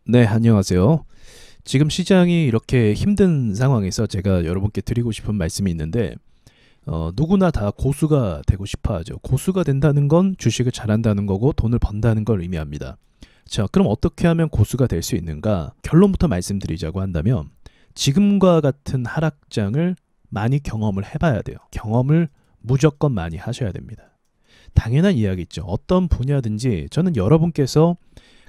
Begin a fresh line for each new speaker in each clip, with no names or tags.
네, 안녕하세요. 지금 시장이 이렇게 힘든 상황에서 제가 여러분께 드리고 싶은 말씀이 있는데, 누구나 다 고수가 되고 싶어 하죠. 고수가 된다는 건 주식을 잘한다는 거고 돈을 번다는 걸 의미합니다. 자, 그럼 어떻게 하면 고수가 될 수 있는가? 결론부터 말씀드리자고 한다면, 지금과 같은 하락장을 많이 경험을 해봐야 돼요. 경험을 무조건 많이 하셔야 됩니다. 당연한 이야기죠. 어떤 분야든지 저는 여러분께서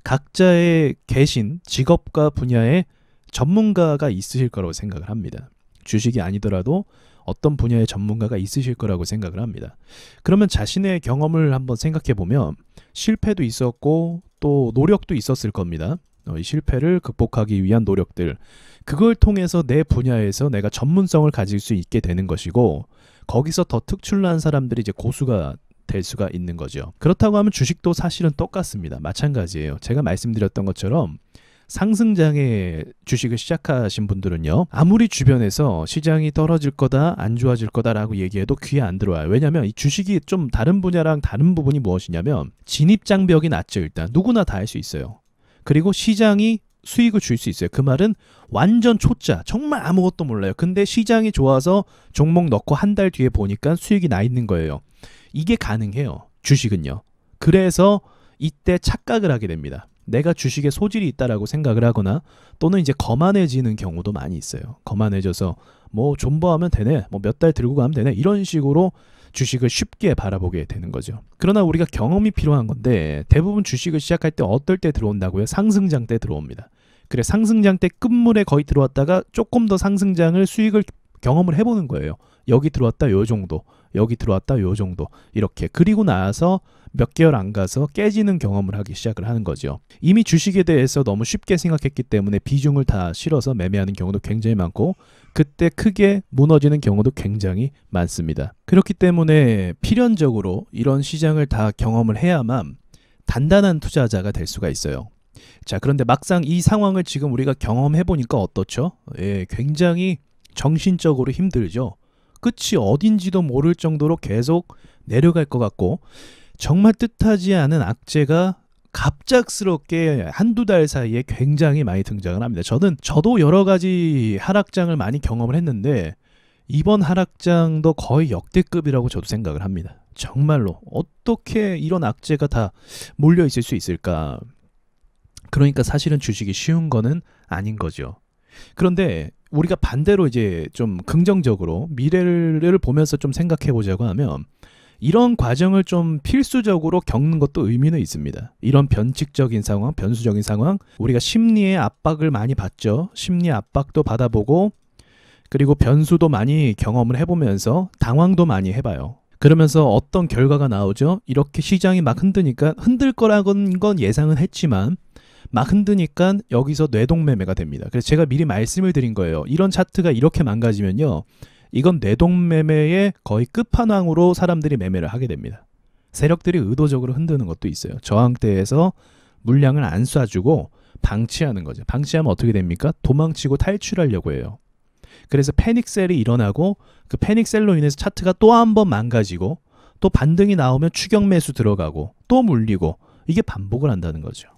각자의 계신 직업과 분야에 전문가가 있으실 거라고 생각을 합니다. 주식이 아니더라도 어떤 분야의 전문가가 있으실 거라고 생각을 합니다. 그러면 자신의 경험을 한번 생각해 보면 실패도 있었고 또 노력도 있었을 겁니다. 이 실패를 극복하기 위한 노력들, 그걸 통해서 내 분야에서 내가 전문성을 가질 수 있게 되는 것이고, 거기서 더 특출난 사람들이 이제 고수가 될 수가 있는 거죠. 그렇다고 하면 주식도 사실은 똑같습니다. 마찬가지예요. 제가 말씀드렸던 것처럼 상승장에 주식을 시작하신 분들은요, 아무리 주변에서 시장이 떨어질 거다, 안 좋아질 거다라고 얘기해도 귀에 안 들어와요. 왜냐하면 이 주식이 좀 다른 분야랑 다른 부분이 무엇이냐면 진입장벽이 낮죠. 일단 누구나 다 할 수 있어요. 그리고 시장이 수익을 줄 수 있어요. 그 말은 완전 초짜, 정말 아무것도 몰라요. 근데 시장이 좋아서 종목 넣고 한 달 뒤에 보니까 수익이 나 있는 거예요. 이게 가능해요. 주식은요. 그래서 이때 착각을 하게 됩니다. 내가 주식에 소질이 있다라고 생각을 하거나, 또는 이제 거만해지는 경우도 많이 있어요. 거만해져서 뭐 존버하면 되네, 뭐 몇 달 들고 가면 되네, 이런 식으로 주식을 쉽게 바라보게 되는 거죠. 그러나 우리가 경험이 필요한 건데, 대부분 주식을 시작할 때 어떨 때 들어온다고요? 상승장 때 들어옵니다. 그래, 상승장 때 끝물에 거의 들어왔다가 조금 더 상승장을 수익을 경험을 해보는 거예요. 여기 들어왔다 요 정도, 여기 들어왔다 요 정도, 이렇게. 그리고 나서 몇 개월 안 가서 깨지는 경험을 하기 시작을 하는 거죠. 이미 주식에 대해서 너무 쉽게 생각했기 때문에 비중을 다 실어서 매매하는 경우도 굉장히 많고, 그때 크게 무너지는 경우도 굉장히 많습니다. 그렇기 때문에 필연적으로 이런 시장을 다 경험을 해야만 단단한 투자자가 될 수가 있어요. 자, 그런데 막상 이 상황을 지금 우리가 경험해 보니까 어떻죠? 예, 굉장히 정신적으로 힘들죠. 끝이 어딘지도 모를 정도로 계속 내려갈 것 같고, 정말 뜻하지 않은 악재가 갑작스럽게 한두 달 사이에 굉장히 많이 등장을 합니다. 저도 여러 가지 하락장을 많이 경험을 했는데, 이번 하락장도 거의 역대급이라고 저도 생각을 합니다. 정말로 어떻게 이런 악재가 다 몰려 있을 수 있을까? 그러니까 사실은 주식이 쉬운 거는 아닌 거죠. 그런데 우리가 반대로 이제 좀 긍정적으로 미래를 보면서 좀 생각해 보자고 하면, 이런 과정을 좀 필수적으로 겪는 것도 의미는 있습니다. 이런 변칙적인 상황, 변수적인 상황, 우리가 심리의 압박을 많이 받죠. 심리 압박도 받아보고, 그리고 변수도 많이 경험을 해보면서 당황도 많이 해봐요. 그러면서 어떤 결과가 나오죠? 이렇게 시장이 막 흔드니까, 흔들 거라는 건 예상은 했지만 막 흔드니까 여기서 뇌동매매가 됩니다. 그래서 제가 미리 말씀을 드린 거예요. 이런 차트가 이렇게 망가지면요, 이건 뇌동매매의 거의 끝판왕으로 사람들이 매매를 하게 됩니다. 세력들이 의도적으로 흔드는 것도 있어요. 저항대에서 물량을 안 쏴주고 방치하는 거죠. 방치하면 어떻게 됩니까? 도망치고 탈출하려고 해요. 그래서 패닉셀이 일어나고, 그 패닉셀로 인해서 차트가 또 한 번 망가지고, 또 반등이 나오면 추격 매수 들어가고 또 물리고, 이게 반복을 한다는 거죠.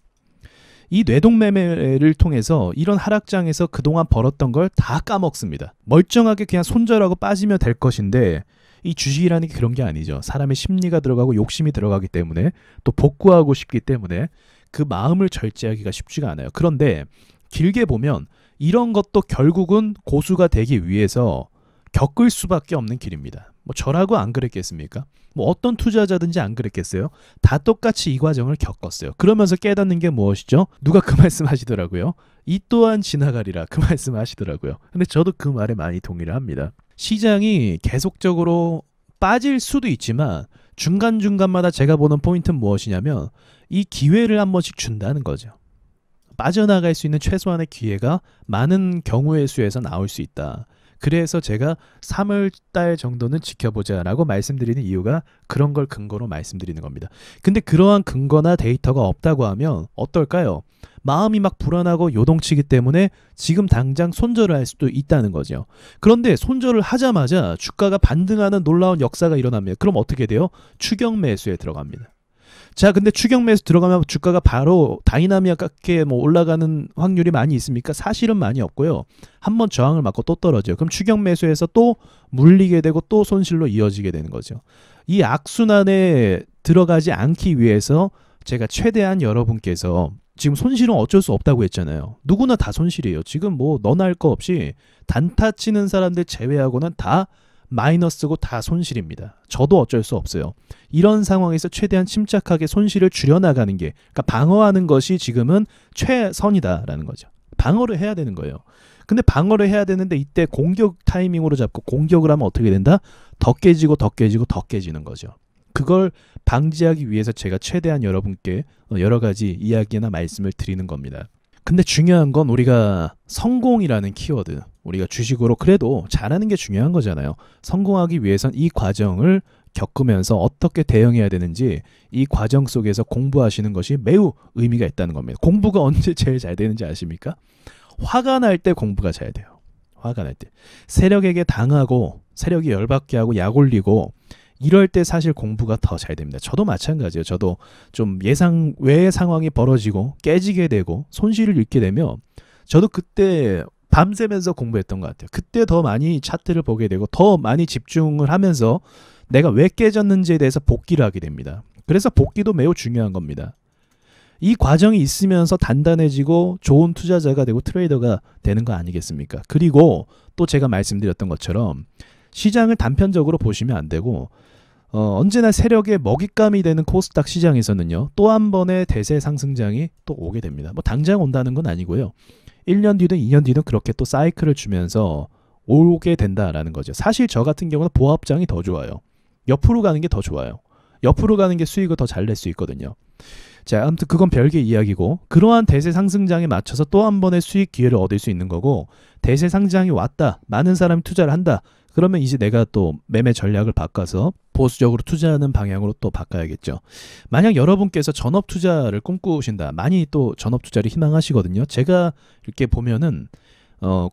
이 뇌동매매를 통해서 이런 하락장에서 그동안 벌었던 걸 다 까먹습니다. 멀쩡하게 그냥 손절하고 빠지면 될 것인데, 이 주식이라는 게 그런 게 아니죠. 사람의 심리가 들어가고 욕심이 들어가기 때문에, 또 복구하고 싶기 때문에 그 마음을 절제하기가 쉽지가 않아요. 그런데 길게 보면 이런 것도 결국은 고수가 되기 위해서 겪을 수밖에 없는 길입니다. 뭐 저라고 안 그랬겠습니까? 뭐 어떤 투자자든지 안 그랬겠어요? 다 똑같이 이 과정을 겪었어요. 그러면서 깨닫는 게 무엇이죠? 누가 그 말씀 하시더라고요. 이 또한 지나가리라, 그 말씀 하시더라고요. 근데 저도 그 말에 많이 동의를 합니다. 시장이 계속적으로 빠질 수도 있지만 중간중간마다 제가 보는 포인트는 무엇이냐면, 이 기회를 한 번씩 준다는 거죠. 빠져나갈 수 있는 최소한의 기회가 많은 경우의 수에서 나올 수 있다. 그래서 제가 3월달 정도는 지켜보자라고 말씀드리는 이유가 그런 걸 근거로 말씀드리는 겁니다. 근데 그러한 근거나 데이터가 없다고 하면 어떨까요? 마음이 막 불안하고 요동치기 때문에 지금 당장 손절을 할 수도 있다는 거죠. 그런데 손절을 하자마자 주가가 반등하는 놀라운 역사가 일어납니다. 그럼 어떻게 돼요? 추격 매수에 들어갑니다. 자, 근데 추격 매수 들어가면 주가가 바로 다이나믹하게 뭐 올라가는 확률이 많이 있습니까? 사실은 많이 없고요. 한번 저항을 맞고 또 떨어져요. 그럼 추격 매수에서 또 물리게 되고 또 손실로 이어지게 되는 거죠. 이 악순환에 들어가지 않기 위해서 제가 최대한 여러분께서 지금 손실은 어쩔 수 없다고 했잖아요. 누구나 다 손실이에요. 지금 뭐 너나 할 거 없이 단타 치는 사람들 제외하고는 다 마이너스고 다 손실입니다. 저도 어쩔 수 없어요. 이런 상황에서 최대한 침착하게 손실을 줄여나가는 게, 그러니까 방어하는 것이 지금은 최선이다라는 거죠. 방어를 해야 되는 거예요. 근데 방어를 해야 되는데 이때 공격 타이밍으로 잡고 공격을 하면 어떻게 된다? 더 깨지고 더 깨지고 더 깨지는 거죠. 그걸 방지하기 위해서 제가 최대한 여러분께 여러 가지 이야기나 말씀을 드리는 겁니다. 근데 중요한 건 우리가 성공이라는 키워드, 우리가 주식으로 그래도 잘하는 게 중요한 거잖아요. 성공하기 위해선 이 과정을 겪으면서 어떻게 대응해야 되는지 이 과정 속에서 공부하시는 것이 매우 의미가 있다는 겁니다. 공부가 언제 제일 잘 되는지 아십니까? 화가 날 때 공부가 잘 돼요. 화가 날 때. 세력에게 당하고 세력이 열받게 하고 약 올리고 이럴 때 사실 공부가 더 잘 됩니다. 저도 마찬가지예요. 저도 좀 예상 외의 상황이 벌어지고 깨지게 되고 손실을 입게 되면 저도 그때 밤새면서 공부했던 것 같아요. 그때 더 많이 차트를 보게 되고 더 많이 집중을 하면서 내가 왜 깨졌는지에 대해서 복기를 하게 됩니다. 그래서 복기도 매우 중요한 겁니다. 이 과정이 있으면서 단단해지고 좋은 투자자가 되고 트레이더가 되는 거 아니겠습니까? 그리고 또 제가 말씀드렸던 것처럼 시장을 단편적으로 보시면 안 되고 언제나 세력의 먹잇감이 되는 코스닥 시장에서는요. 또 한 번의 대세 상승장이 또 오게 됩니다. 뭐 당장 온다는 건 아니고요. 1년 뒤든 2년 뒤든 그렇게 또 사이클을 주면서 오게 된다라는 거죠. 사실 저 같은 경우는 보합장이 더 좋아요. 옆으로 가는 게 더 좋아요. 옆으로 가는 게 수익을 더 잘 낼 수 있거든요. 자, 아무튼 그건 별개 이야기고 그러한 대세 상승장에 맞춰서 또 한 번의 수익 기회를 얻을 수 있는 거고 대세 상승장이 왔다. 많은 사람이 투자를 한다. 그러면 이제 내가 또 매매 전략을 바꿔서 보수적으로 투자하는 방향으로 또 바꿔야겠죠. 만약 여러분께서 전업 투자를 꿈꾸신다. 많이 또 전업 투자를 희망하시거든요. 제가 이렇게 보면은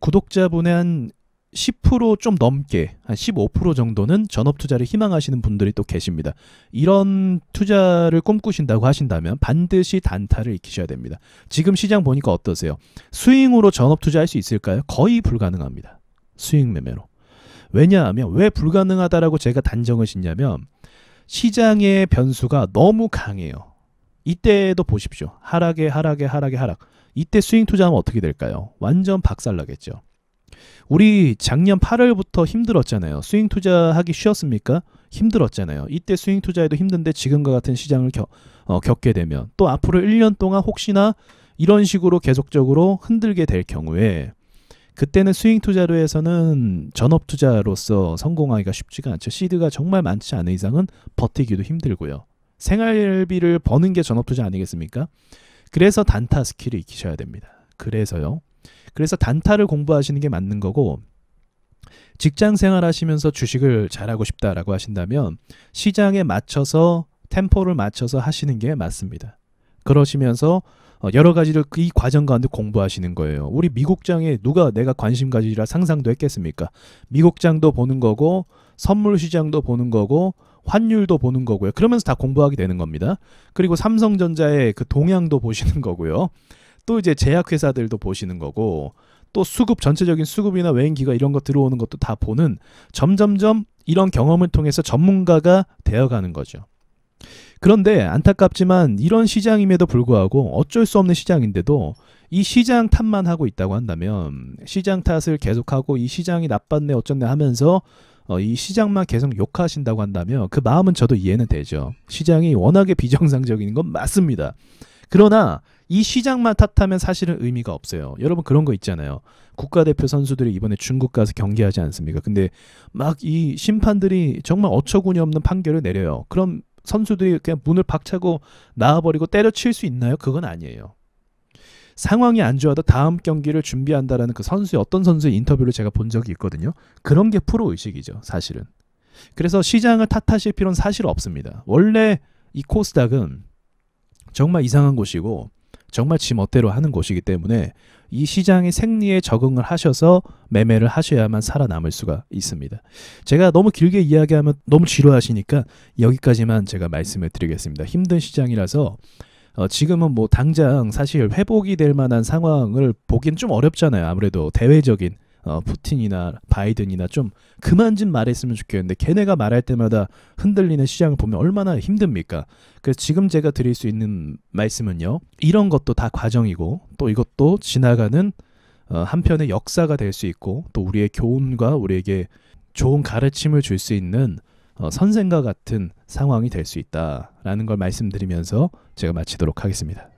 구독자분의 한 10% 좀 넘게 한 15% 정도는 전업 투자를 희망하시는 분들이 또 계십니다. 이런 투자를 꿈꾸신다고 하신다면 반드시 단타를 익히셔야 됩니다. 지금 시장 보니까 어떠세요? 스윙으로 전업 투자할 수 있을까요? 거의 불가능합니다. 스윙 매매로. 왜냐하면 왜 불가능하다라고 제가 단정을 짓냐면 시장의 변수가 너무 강해요. 이때도 보십시오. 하락. 이때 스윙 투자하면 어떻게 될까요? 완전 박살나겠죠. 우리 작년 8월부터 힘들었잖아요. 스윙 투자하기 쉬웠습니까? 힘들었잖아요. 이때 스윙 투자해도 힘든데 지금과 같은 시장을 겪게 되면 또 앞으로 1년 동안 혹시나 이런 식으로 계속적으로 흔들게 될 경우에 그때는 스윙 투자로 해서는 전업 투자로서 성공하기가 쉽지가 않죠. 시드가 정말 많지 않은 이상은 버티기도 힘들고요. 생활비를 버는 게 전업 투자 아니겠습니까? 그래서 단타 스킬을 익히셔야 됩니다. 그래서 단타를 공부하시는 게 맞는 거고 직장 생활 하시면서 주식을 잘하고 싶다라고 하신다면 시장에 맞춰서 템포를 맞춰서 하시는 게 맞습니다. 그러시면서 여러 가지를 이 과정 가운데 공부하시는 거예요. 우리 미국장에 누가 내가 관심 가지라 상상도 했겠습니까? 미국장도 보는 거고 선물 시장도 보는 거고 환율도 보는 거고요. 그러면서 다 공부하게 되는 겁니다. 그리고 삼성전자의 그 동향도 보시는 거고요. 또 이제 제약회사들도 보시는 거고 또 수급 전체적인 수급이나 외인기가 이런 거 들어오는 것도 다 보는 점점점 이런 경험을 통해서 전문가가 되어가는 거죠. 그런데 안타깝지만 이런 시장임에도 불구하고 어쩔 수 없는 시장인데도 이 시장 탓만 하고 있다고 한다면 시장 탓을 계속하고 이 시장이 나빴네 어쩌네 하면서 이 시장만 계속 욕하신다고 한다면 그 마음은 저도 이해는 되죠. 시장이 워낙에 비정상적인 건 맞습니다. 그러나 이 시장만 탓하면 사실은 의미가 없어요. 여러분 그런 거 있잖아요. 국가대표 선수들이 이번에 중국 가서 경기하지 않습니까? 근데 막 이 심판들이 정말 어처구니 없는 판결을 내려요. 그럼 선수들이 그냥 문을 박차고 나와버리고 때려칠 수 있나요? 그건 아니에요. 상황이 안 좋아도 다음 경기를 준비한다라는 그 선수의 어떤 선수의 인터뷰를 제가 본 적이 있거든요. 그런 게 프로의식이죠. 사실은. 그래서 시장을 탓하실 필요는 사실 없습니다. 원래 이 코스닥은 정말 이상한 곳이고 정말 지 멋대로 하는 곳이기 때문에 이 시장의 생리에 적응을 하셔서 매매를 하셔야만 살아남을 수가 있습니다. 제가 너무 길게 이야기하면 너무 지루하시니까 여기까지만 제가 말씀을 드리겠습니다. 힘든 시장이라서 지금은 뭐 당장 사실 회복이 될 만한 상황을 보긴 좀 어렵잖아요. 아무래도 대외적인 푸틴이나 바이든이나 좀 그만 좀 말했으면 좋겠는데 걔네가 말할 때마다 흔들리는 시장을 보면 얼마나 힘듭니까? 그래서 지금 제가 드릴 수 있는 말씀은요. 이런 것도 다 과정이고 또 이것도 지나가는 한편의 역사가 될 수 있고 또 우리의 교훈과 우리에게 좋은 가르침을 줄 수 있는 선생과 같은 상황이 될 수 있다라는 걸 말씀드리면서 제가 마치도록 하겠습니다.